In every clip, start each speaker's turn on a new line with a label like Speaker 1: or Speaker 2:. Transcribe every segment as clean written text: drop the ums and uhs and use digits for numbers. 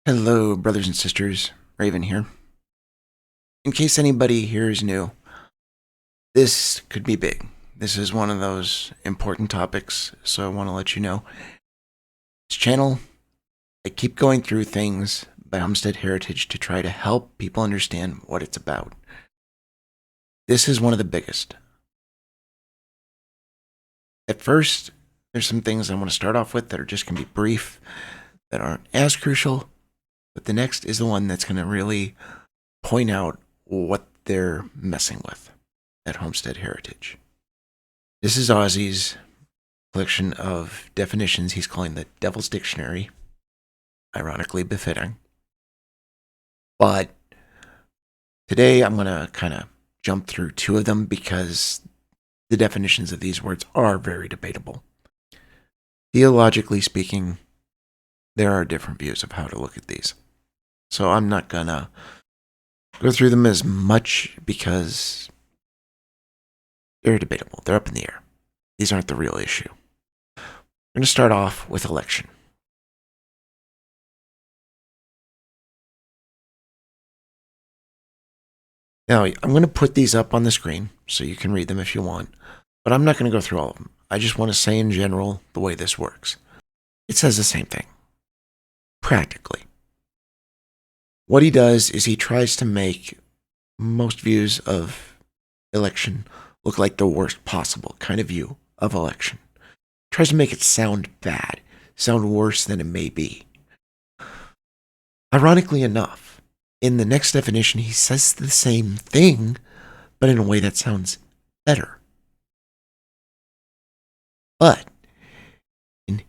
Speaker 1: Hello, brothers and sisters. Raven here. In case anybody here is new, this could be big. This is one of those important topics, so I want to let you know. This channel, I keep going through things by Homestead Heritage to try to help people understand what it's about. This is one of the biggest. At first, there's some things I want to start off with that are just going to be brief, that aren't as crucial, but the next is the one that's going to really point out what they're messing with at Homestead Heritage. This is Ozzy's collection of definitions he's calling the Devil's Dictionary, ironically befitting. But today I'm going to kind of jump through two of them because the definitions of these words are very debatable. Theologically speaking, there are different views of how to look at these. So I'm not going to go through them as much because they're debatable. They're up in the air. These aren't the real issue. I'm going to start off with election. Now, I'm going to put these up on the screen so you can read them if you want, but I'm not going to go through all of them. I just want to say in general the way this works. It says the same thing, practically. What he does is he tries to make most views of election look like the worst possible kind of view of election. Tries to make it sound bad, sound worse than it may be. Ironically enough, in the next definition, he says the same thing, but in a way that sounds better. But in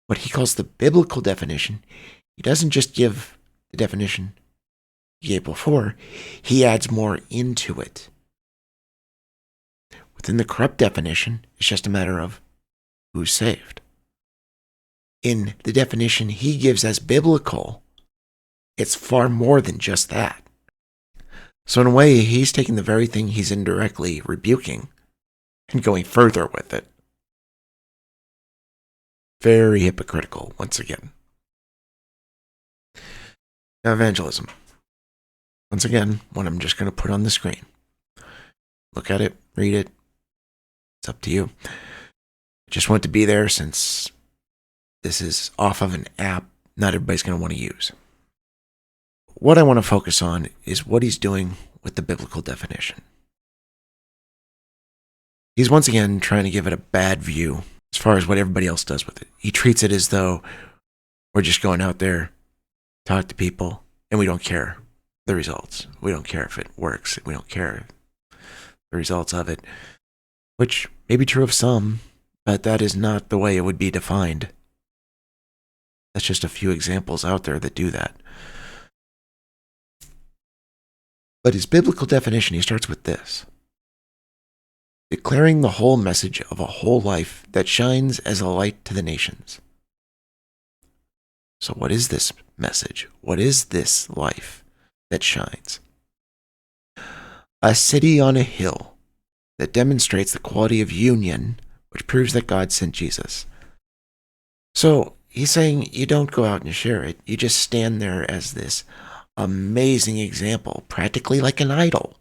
Speaker 1: what he calls the biblical definition, he doesn't just give the definition he gave before, he adds more into it. Within the corrupt definition, it's just a matter of who's saved. In the definition he gives as biblical, it's far more than just that. So in a way, he's taking the very thing he's indirectly rebuking and going further with it. Very hypocritical, once again. Now, evangelism. Once again, one I'm just going to put on the screen. Look at it, read it. It's up to you. I just want it to be there since this is off of an app not everybody's going to want to use. What I want to focus on is what he's doing with the biblical definition. He's once again trying to give it a bad view as far as what everybody else does with it. He treats it as though we're just going out there, talk to people, and we don't care the results. We don't care if it works. We don't care the results of it, which may be true of some, but that is not the way it would be defined. That's just a few examples out there that do that. But his biblical definition, he starts with this: declaring the whole message of a whole life that shines as a light to the nations. So what is this message? What is this life that shines? A city on a hill that demonstrates the quality of union, which proves that God sent Jesus. So he's saying you don't go out and share it. You just stand there as this amazing example, practically like an idol.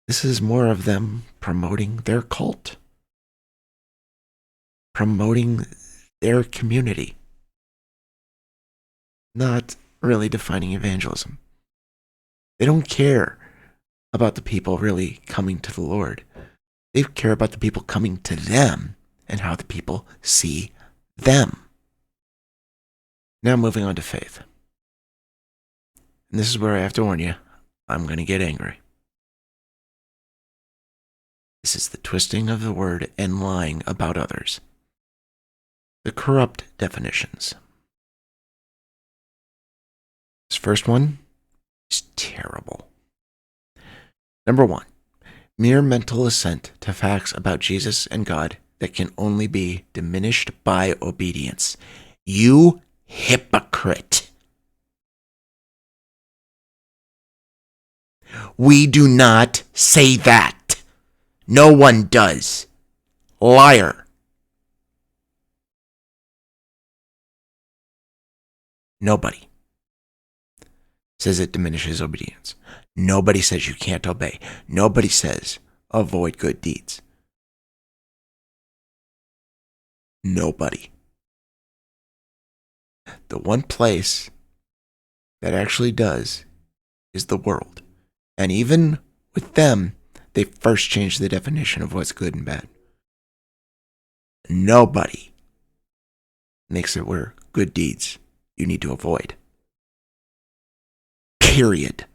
Speaker 1: This is more of them promoting their cult, promoting their community, not really defining evangelism. They don't care about the people really coming to the Lord. They care about the people coming to them and how the people see them. Now moving on to faith. And this is where I have to warn you, I'm going to get angry. This is the twisting of the word and lying about others. The corrupt definitions. This first one is terrible. Number 1, mere mental assent to facts about Jesus and God that can only be diminished by obedience. You hypocrite. We do not say that. No one does. Liar. Nobody says it diminishes obedience. Nobody says you can't obey. Nobody says avoid good deeds. Nobody. The one place that actually does is the world. And even with them, they first changed the definition of what's good and bad. Nobody makes it where good deeds you need to avoid. Period.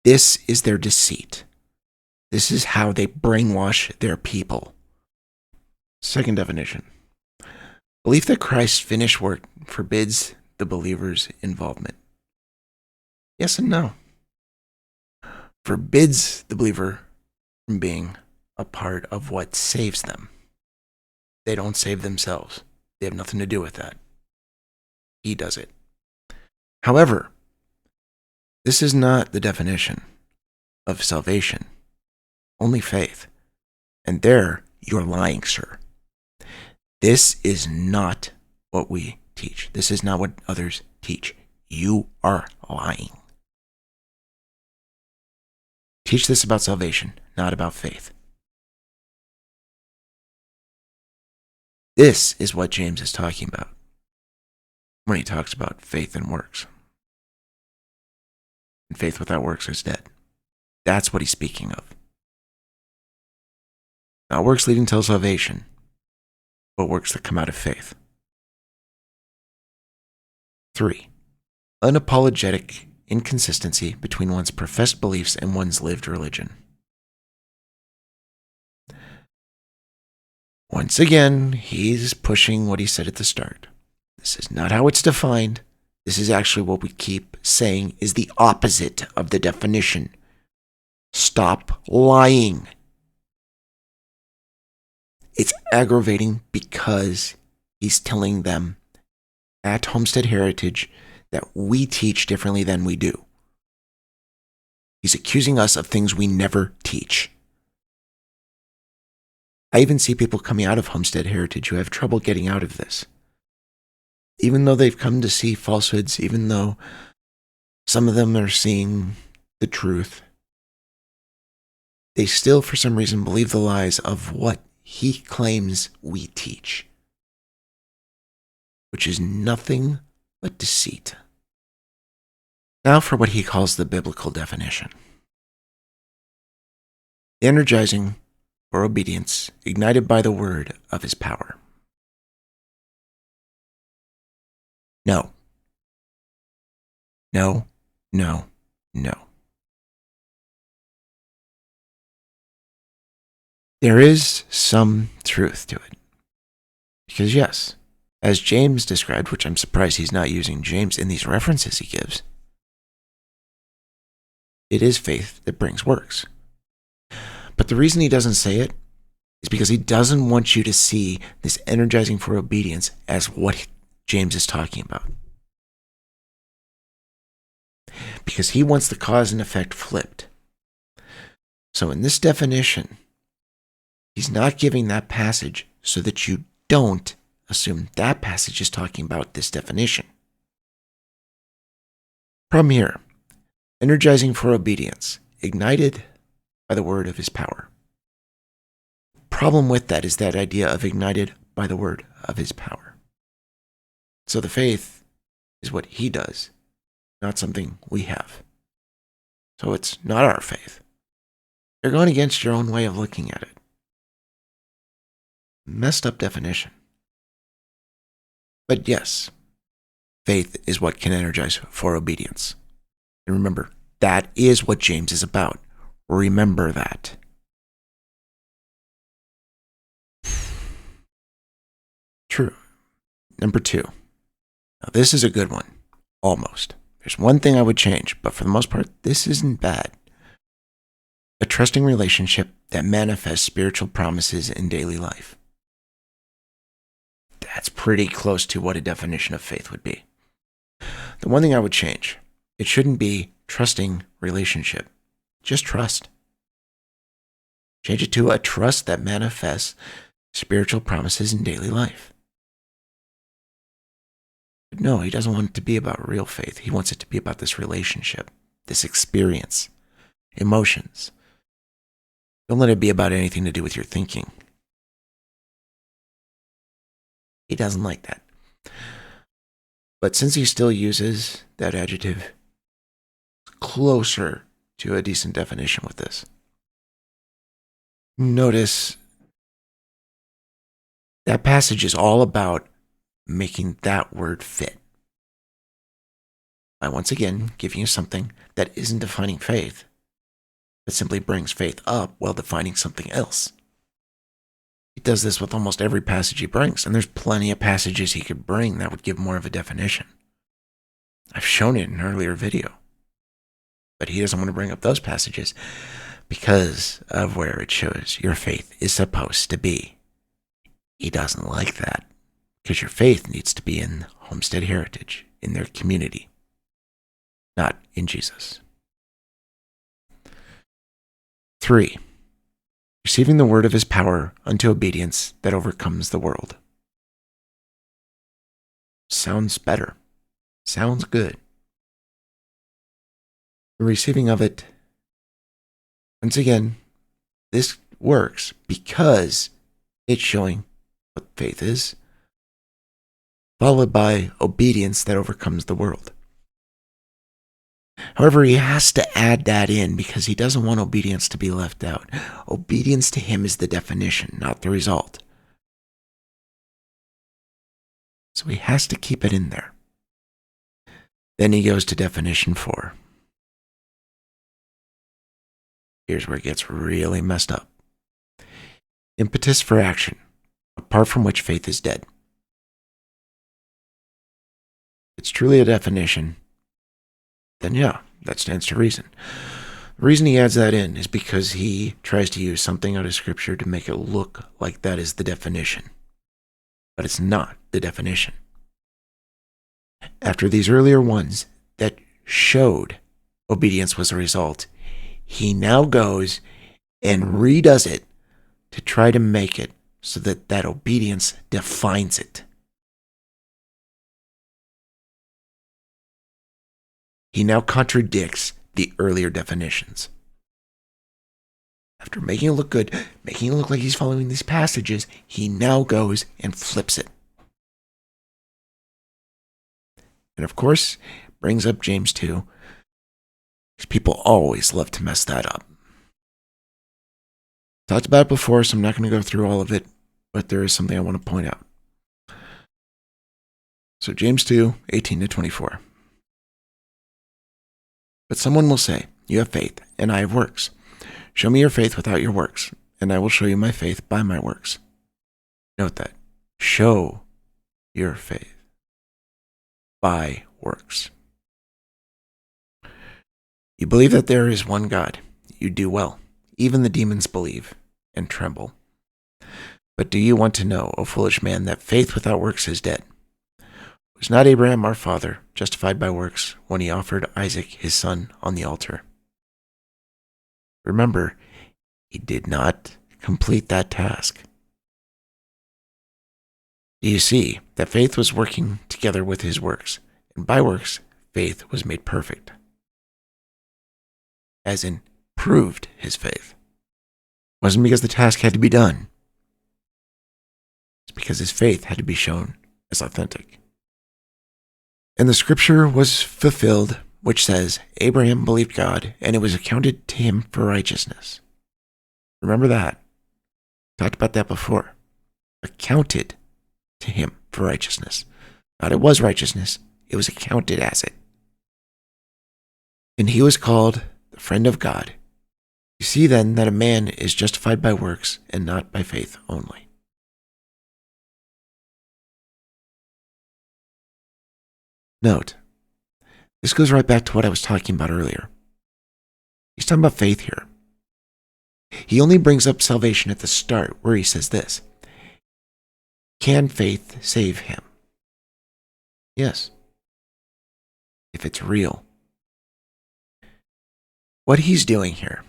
Speaker 1: This is their deceit. This is how they brainwash their people. Second definition. Belief that Christ's finished work forbids the believer's involvement. Yes and no. Forbids the believer from being a part of what saves them. They don't save themselves. They have nothing to do with that. He does it. However, this is not the definition of salvation. Only faith. And there, you're lying, sir. This is not what we teach. This is not what others teach. You are lying. Teach this about salvation, not about faith. This is what James is talking about when he talks about faith and works. And faith without works is dead. That's what he's speaking of. Not works leading to salvation, but works that come out of faith. 3. Unapologetic inconsistency between one's professed beliefs and one's lived religion. Once again, he's pushing what he said at the start. This is not how it's defined. This is actually what we keep saying is the opposite of the definition. Stop lying. It's aggravating because he's telling them at Homestead Heritage that we teach differently than we do. He's accusing us of things we never teach. I even see people coming out of Homestead Heritage who have trouble getting out of this. Even though they've come to see falsehoods, even though some of them are seeing the truth, they still, for some reason, believe the lies of what he claims we teach, which is nothing but deceit. Now for what he calls the biblical definition. Energizing for obedience, ignited by the word of his power. No. No, no, no. There is some truth to it. Because yes, as James described, which I'm surprised he's not using James in these references he gives, it is faith that brings works. But the reason he doesn't say it is because he doesn't want you to see this energizing for obedience as what James is talking about. Because he wants the cause and effect flipped. So in this definition, he's not giving that passage so that you don't assume that passage is talking about this definition. Problem here, energizing for obedience, ignited by the word of his power. Problem with that is that idea of ignited by the word of his power. So the faith is what he does, not something we have. So it's not our faith. You're going against your own way of looking at it. Messed up definition. But yes, faith is what can energize for obedience. And remember, that is what James is about. Remember that. True. Number 2. Now this is a good one. Almost. There's one thing I would change, but for the most part, this isn't bad. A trusting relationship that manifests spiritual promises in daily life. That's pretty close to what a definition of faith would be. The one thing I would change, it shouldn't be trusting relationship. Just trust. Change it to a trust that manifests spiritual promises in daily life. But no, he doesn't want it to be about real faith. He wants it to be about this relationship, this experience, emotions. Don't let it be about anything to do with your thinking. He doesn't like that. But since he still uses that adjective, it's closer to a decent definition with this. Notice that passage is all about making that word fit. By once again giving you something that isn't defining faith, but simply brings faith up while defining something else. He does this with almost every passage he brings, and there's plenty of passages he could bring that would give more of a definition. I've shown it in an earlier video, but he doesn't want to bring up those passages because of where it shows your faith is supposed to be. He doesn't like that because your faith needs to be in Homestead heritage, in their community, not in Jesus. 3. Receiving the word of his power unto obedience that overcomes the world. Sounds better. Sounds good. The receiving of it, once again, this works because it's showing what faith is, followed by obedience that overcomes the world. However, he has to add that in because he doesn't want obedience to be left out. Obedience to him is the definition, not the result. So he has to keep it in there. Then he goes to definition 4. Here's where it gets really messed up. Impetus for action, apart from which faith is dead. It's truly a definition. Then yeah, that stands to reason. The reason he adds that in is because he tries to use something out of Scripture to make it look like that is the definition. But it's not the definition. After these earlier ones that showed obedience was a result, he now goes and redoes it to try to make it so that that obedience defines it. He now contradicts the earlier definitions. After making it look good, making it look like he's following these passages, he now goes and flips it. And of course, brings up James 2, because people always love to mess that up. Talked about it before, so I'm not going to go through all of it, but there is something I want to point out. So James 2, 18 to 24. But someone will say, you have faith, and I have works. Show me your faith without your works, and I will show you my faith by my works. Note that. Show your faith by works. You believe that there is one God. You do well. Even the demons believe and tremble. But do you want to know, O foolish man, that faith without works is dead? Was not Abraham our father justified by works when he offered Isaac his son on the altar? Remember, he did not complete that task. Do you see that faith was working together with his works, and by works, faith was made perfect? As in, proved his faith. It wasn't because the task had to be done. It's because his faith had to be shown as authentic. And the scripture was fulfilled, which says, Abraham believed God, and it was accounted to him for righteousness. Remember that. Talked about that before. Accounted to him for righteousness. Not it was righteousness, it was accounted as it. And he was called the friend of God. You see then that a man is justified by works and not by faith only. Note, this goes right back to what I was talking about earlier. He's talking about faith here. He only brings up salvation at the start where he says this. Can faith save him? Yes. If it's real. What he's doing here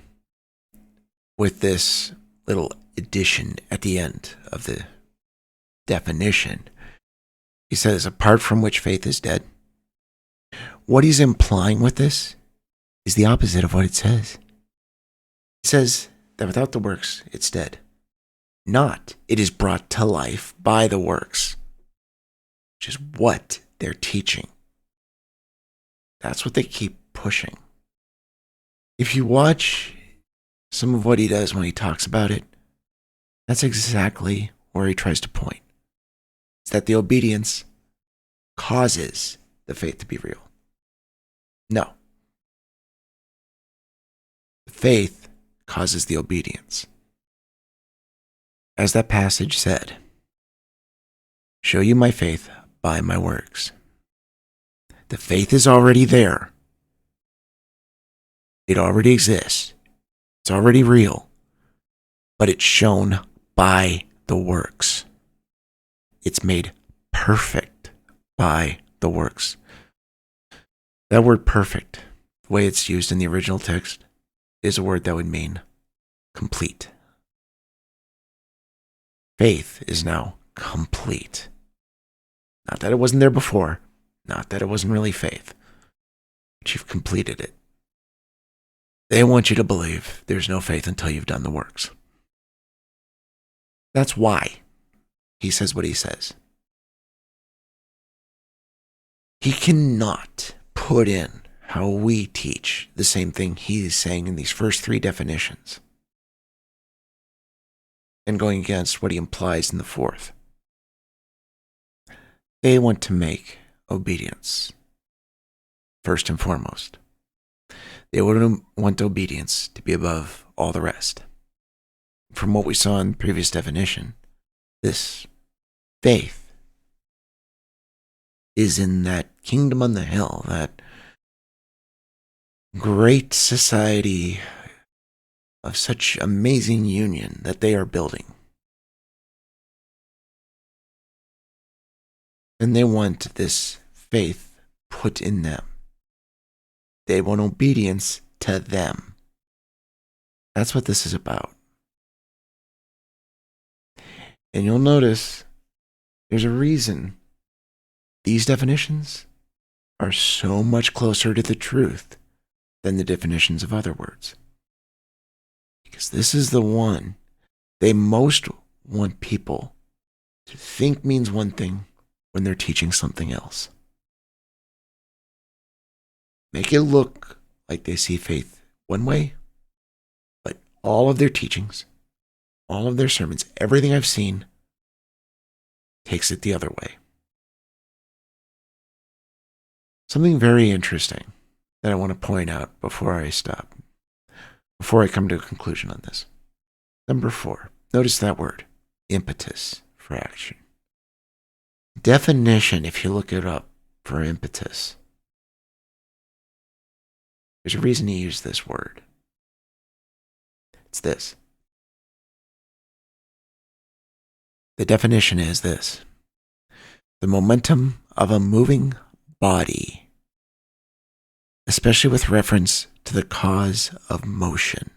Speaker 1: with this little addition at the end of the definition He says, apart from which faith is dead. What he's implying with this is the opposite of what it says. It says that without the works, it's dead. Not, it is brought to life by the works, which is what they're teaching. That's what they keep pushing. If you watch some of what he does when he talks about it, that's exactly where he tries to point. It's that the obedience causes the faith to be real. No. The faith causes the obedience. As that passage said, show you my faith by my works. The faith is already there. It already exists. It's already real. But it's shown by the works. It's made perfect by the works. That word perfect, the way it's used in the original text, is a word that would mean complete. Faith is now complete. Not that it wasn't there before, not that it wasn't really faith, but you've completed it. They want you to believe there's no faith until you've done the works. That's why he says what he says. He cannot put in how we teach the same thing he is saying in these first three definitions and going against what he implies in the fourth. They want to make obedience first and foremost. They would want obedience to be above all the rest. From what we saw in the previous definition, this faith is in that kingdom on the hill, that great society of such amazing union that they are building. And they want this faith put in them. They want obedience to them. That's what this is about. And you'll notice there's a reason these definitions are so much closer to the truth than the definitions of other words. Because this is the one they most want people to think means one thing when they're teaching something else. Make it look like they see faith one way, but all of their teachings, all of their sermons, everything I've seen takes it the other way. Something very interesting that I want to point out before I stop, before I come to a conclusion on this. Number 4, notice that word, impetus for action. Definition, if you look it up for impetus, there's a reason he used this word. It's this. The definition is this: the momentum of a moving body, especially with reference to the cause of motion.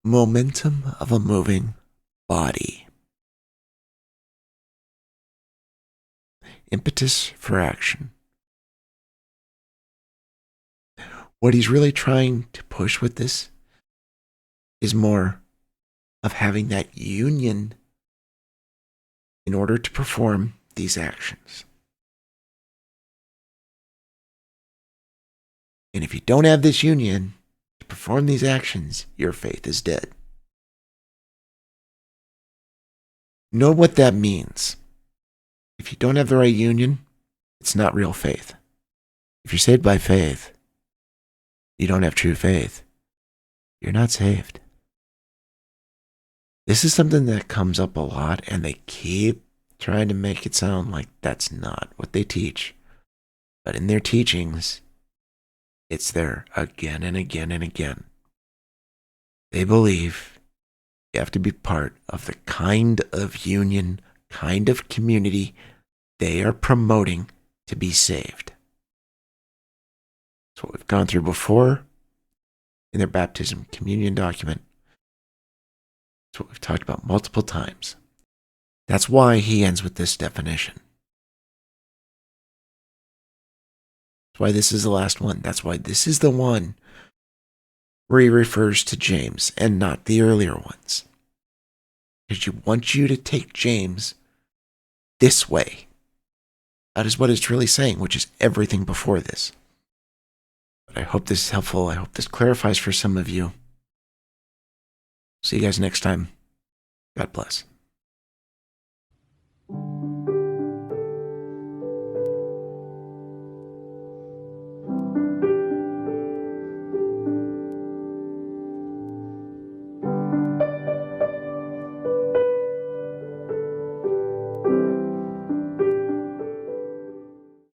Speaker 1: Momentum of a moving body. Impetus for action. What he's really trying to push with this is more of having that union in order to perform these actions. And if you don't have this union to perform these actions, your faith is dead. Know what that means. If you don't have the right union, it's not real faith. If you're saved by faith, you don't have true faith, you're not saved. This is something that comes up a lot, and they keep trying to make it sound like that's not what they teach. But in their teachings, it's there again and again and again. They believe you have to be part of the kind of union, kind of community they are promoting to be saved. It's what we've gone through before in their baptism communion document. It's what we've talked about multiple times. That's why he ends with this definition. That's why this is the last one. That's why this is the one where he refers to James and not the earlier ones. Because you want you to take James this way. That is what it's really saying, which is everything before this. But I hope this is helpful. I hope this clarifies for some of you. See you guys next time. God bless.